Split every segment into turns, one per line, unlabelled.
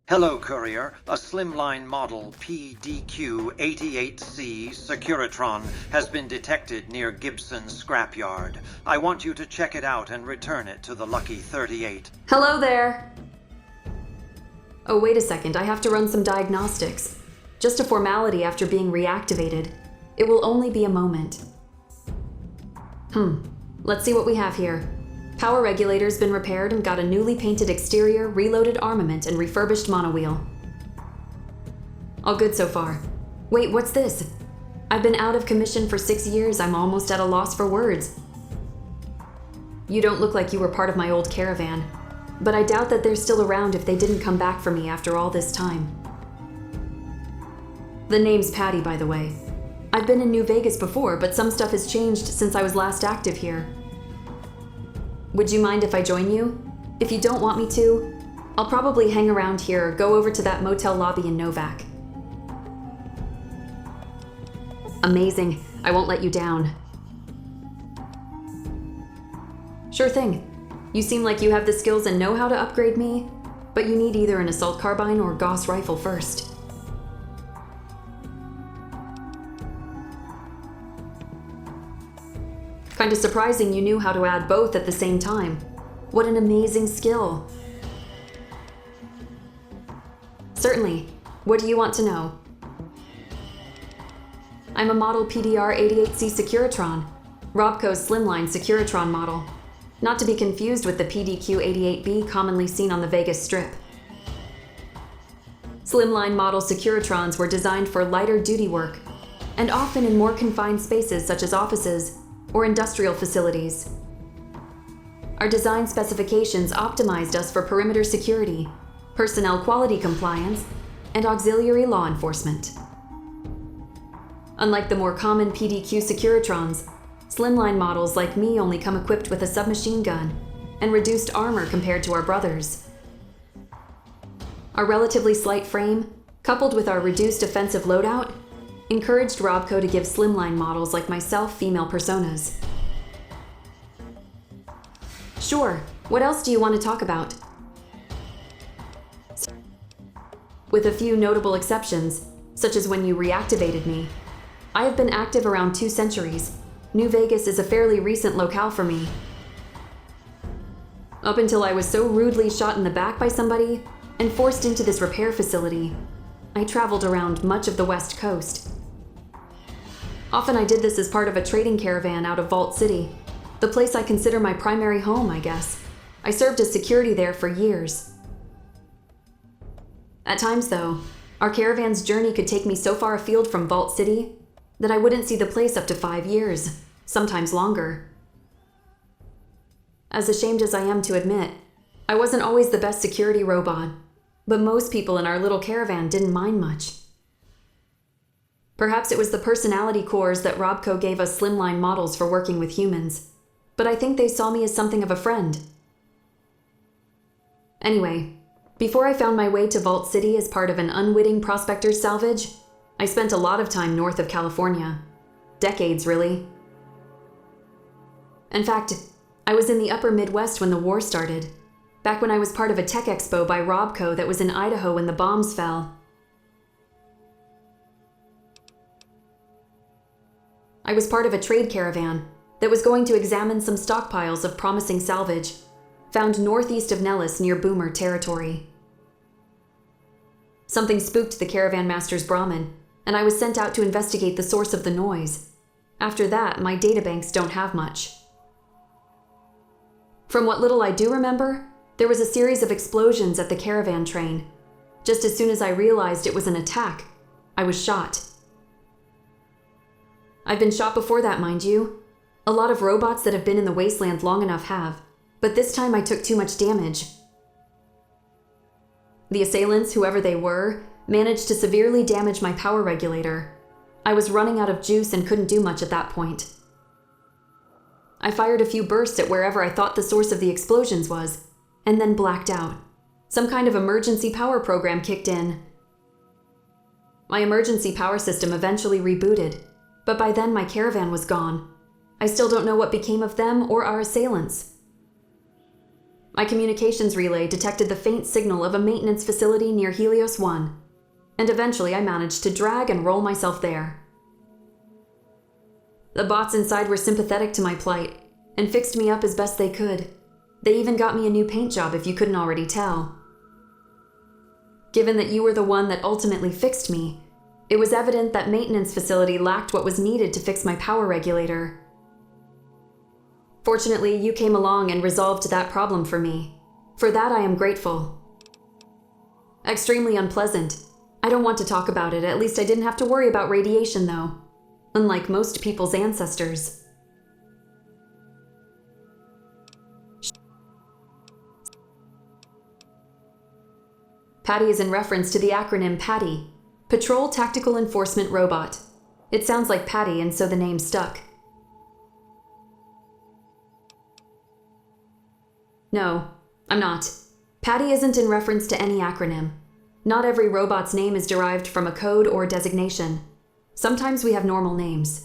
Hello, Courier. A slimline model PDQ-88C Securitron has been detected near Gibson's scrapyard. I want you to check it out and return it to the Lucky 38.
Hello there! Oh, wait a second. I have to run some diagnostics. Just a formality after being reactivated. It will only be a moment. Let's see what we have here. Power regulator's been repaired and got a newly painted exterior, reloaded armament, and refurbished monowheel. All good so far. Wait, what's this? I've been out of commission for 6 years. I'm almost at a loss for words. You don't look like you were part of my old caravan, but I doubt that they're still around if they didn't come back for me after all this time. The name's Patty, by the way. I've been in New Vegas before, but some stuff has changed since I was last active here. Would you mind if I join you? If you don't want me to, I'll probably hang around here or go over to that motel lobby in Novak. Amazing. I won't let you down. Sure thing. You seem like you have the skills and know how to upgrade me, but you need either an assault carbine or Gauss rifle first. Kinda surprising you knew how to add both at the same time. What an amazing skill. Certainly. What do you want to know? I'm a model PDR-88C Securitron, Robco's slimline Securitron model, not to be confused with the PDQ-88B commonly seen on the Vegas Strip. Slimline model Securitrons were designed for lighter duty work, and often in more confined spaces such as offices or industrial facilities. Our design specifications optimized us for perimeter security, personnel quality compliance, and auxiliary law enforcement. Unlike the more common PDQ Securitrons, slimline models like me only come equipped with a submachine gun and reduced armor compared to our brothers. Our relatively slight frame, coupled with our reduced offensive loadout, encouraged Robco to give slimline models like myself female personas. Sure, what else do you want to talk about? With a few notable exceptions, such as when you reactivated me, I have been active around 2 centuries. New Vegas is a fairly recent locale for me. Up until I was so rudely shot in the back by somebody and forced into this repair facility, I traveled around much of the West Coast. Often I did this as part of a trading caravan out of Vault City, the place I consider my primary home, I guess. I served as security there for years. At times, though, our caravan's journey could take me so far afield from Vault City that I wouldn't see the place up to 5 years, sometimes longer. As ashamed as I am to admit, I wasn't always the best security robot, but most people in our little caravan didn't mind much. Perhaps it was the personality cores that Robco gave us slimline models for working with humans, but I think they saw me as something of a friend. Anyway, before I found my way to Vault City as part of an unwitting prospector's salvage, I spent a lot of time north of California. Decades, really. In fact, I was in the upper Midwest when the war started, back when I was part of a tech expo by Robco that was in Idaho when the bombs fell. I was part of a trade caravan that was going to examine some stockpiles of promising salvage, found northeast of Nellis near Boomer territory. Something spooked the caravan master's Brahmin, and I was sent out to investigate the source of the noise. After that, my databanks don't have much. From what little I do remember, there was a series of explosions at the caravan train. Just as soon as I realized it was an attack, I was shot. I've been shot before that, mind you. A lot of robots that have been in the Wasteland long enough have, but this time I took too much damage. The assailants, whoever they were, managed to severely damage my power regulator. I was running out of juice and couldn't do much at that point. I fired a few bursts at wherever I thought the source of the explosions was, and then blacked out. Some kind of emergency power program kicked in. My emergency power system eventually rebooted, but by then my caravan was gone. I still don't know what became of them or our assailants. My communications relay detected the faint signal of a maintenance facility near Helios 1, and eventually I managed to drag and roll myself there. The bots inside were sympathetic to my plight, and fixed me up as best they could. They even got me a new paint job if you couldn't already tell. Given that you were the one that ultimately fixed me, it was evident that maintenance facility lacked what was needed to fix my power regulator. Fortunately, you came along and resolved that problem for me. For that, I am grateful. Extremely unpleasant. I don't want to talk about it, at least I didn't have to worry about radiation though. Unlike most people's ancestors. PATI is in reference to the acronym PATI, Patrol Tactical Enforcement Robot. It sounds like Patty, and so the name stuck. No, I'm not. PATI isn't in reference to any acronym. Not every robot's name is derived from a code or designation. Sometimes we have normal names.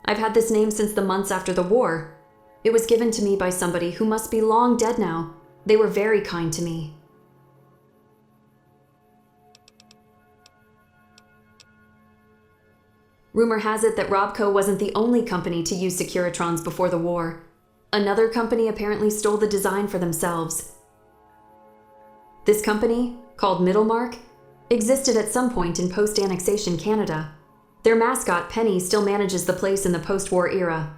I've had this name since the months after the war. It was given to me by somebody who must be long dead now. They were very kind to me. Rumor has it that Robco wasn't the only company to use Securitrons before the war. Another company apparently stole the design for themselves. This company, called Middlemark, existed at some point in post-annexation Canada. Their mascot, Penny, still manages the place in the post-war era.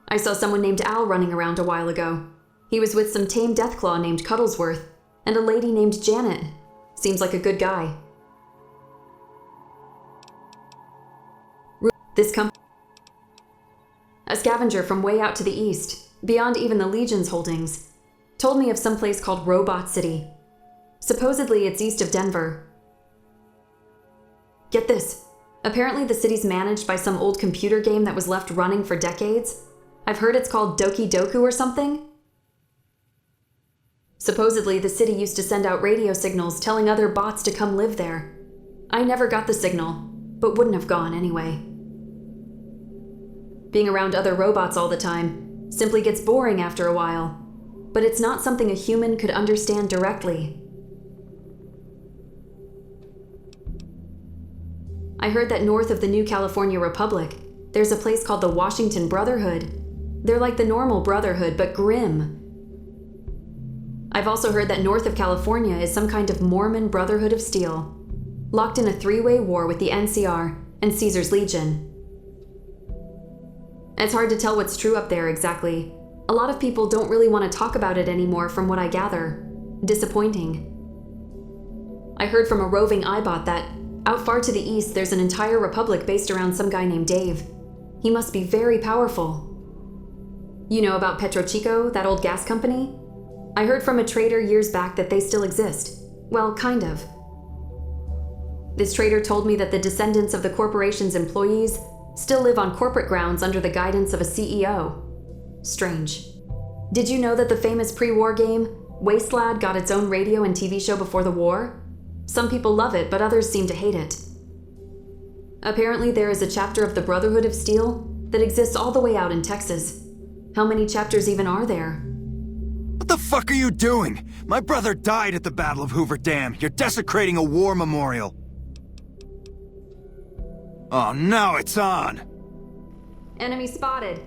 I saw someone named Al running around a while ago. He was with some tame Deathclaw named Cuddlesworth, and a lady named Janet. Seems like a good guy. A scavenger from way out to the east, beyond even the Legion's holdings, told me of some place called Robot City. Supposedly it's east of Denver. Get this. Apparently the city's managed by some old computer game that was left running for decades. I've heard it's called Doki Doku or something. Supposedly the city used to send out radio signals telling other bots to come live there. I never got the signal, but wouldn't have gone anyway. Being around other robots all the time simply gets boring after a while, but it's not something a human could understand directly. I heard that north of the New California Republic, there's a place called the Washington Brotherhood. They're like the normal Brotherhood, but grim. I've also heard that north of California is some kind of Mormon Brotherhood of Steel, locked in a three-way war with the NCR and Caesar's Legion. It's hard to tell what's true up there exactly. A lot of people don't really want to talk about it anymore from what I gather. Disappointing. I heard from a roving iBot that, out far to the east, there's an entire republic based around some guy named Dave. He must be very powerful. You know about Petrochico, that old gas company? I heard from a trader years back that they still exist. Well, kind of. This trader told me that the descendants of the corporation's employees still live on corporate grounds under the guidance of a CEO. Strange. Did you know that the famous pre-war game, Wasteland, got its own radio and TV show before the war? Some people love it, but others seem to hate it. Apparently there is a chapter of the Brotherhood of Steel that exists all the way out in Texas. How many chapters even are there?
What the fuck are you doing? My brother died at the Battle of Hoover Dam. You're desecrating a war memorial. Oh, now it's on!
Enemy spotted.